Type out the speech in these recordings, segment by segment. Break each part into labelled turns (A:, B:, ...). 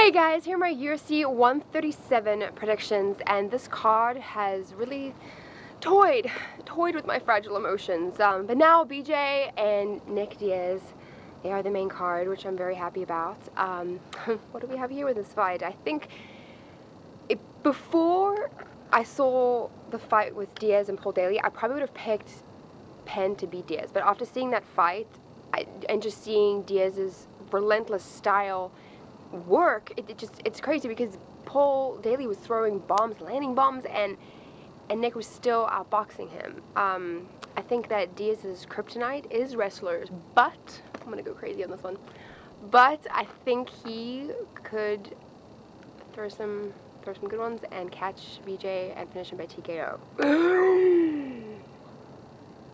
A: Hey guys, here are my UFC 137 predictions, and this card has really toyed with my fragile emotions. But now BJ and Nick Diaz, they are the main card, which I'm very happy about. What do we have here with this fight? I think before I saw the fight with Diaz and Paul Daly, I probably would have picked Penn to beat Diaz. But after seeing that fight and just seeing Diaz's relentless style work, it's crazy because Paul Daly was throwing bombs, landing bombs, and Nick was still outboxing him. I think that Diaz's kryptonite is wrestlers, but I'm gonna go crazy on this one. But I think he could throw some good ones and catch BJ and finish him by TKO.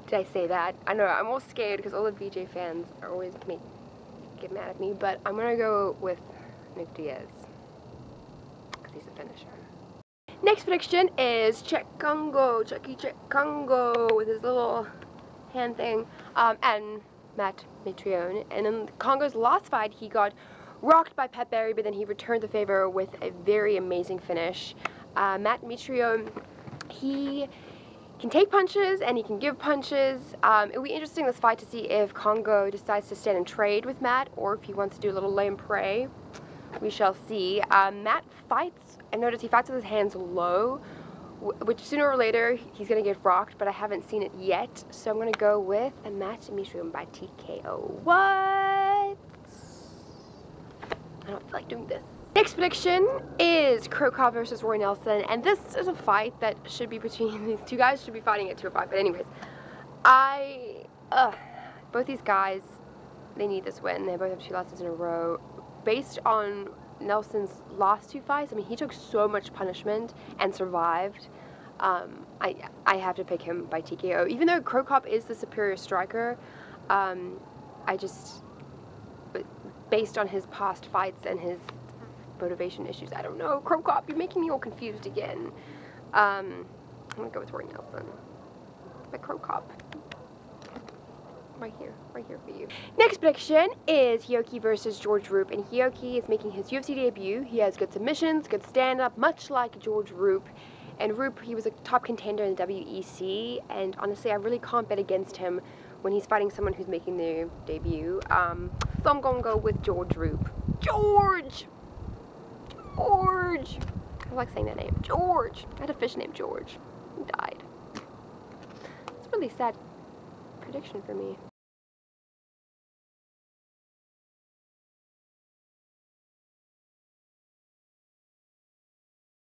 A: Did I say that? I know, I'm all scared because all the BJ fans are always get mad at me, but I'm gonna go with Nick Diaz because he's a finisher. Next prediction is Chucky Congo with his little hand thing, and Matt Mitrione. And in Congo's last fight, he got rocked by Pat Barry, but then he returned the favor with a very amazing finish. Matt Mitrione, he can take punches and he can give punches. It'll be interesting this fight to see if Congo decides to stand and trade with Matt or if he wants to do a little lay and pray. We shall see. Matt fights, I noticed he fights with his hands low, which sooner or later he's going to get rocked, but I haven't seen it yet. So I'm going to go with a Matt Mitrione by TKO. What? I don't feel like doing this. Next prediction is Crow Cop versus Roy Nelson, and this is a fight that should be between these two guys, should be fighting at 205, but anyways, both these guys, they need this win. They both have 2 losses in a row. Based on Nelson's last 2 fights, I mean, he took so much punishment and survived. I have to pick him by TKO. Even though Crow Cop is the superior striker, based on his past fights and his motivation issues, I don't know. Crow Cop, you're making me all confused again. I'm gonna go with Roy Nelson. But Crow Cop. Right here for you. Next prediction is Hioki versus George Roop, and Hioki is making his UFC debut. He has good submissions, good stand-up, much like George Roop. And Roop, he was a top contender in the WEC, and honestly, I really can't bet against him when he's fighting someone who's making their debut. So I'm gonna go with George Roop. George! I like saying that name. George! I had a fish named George. He died. It's a really sad prediction for me.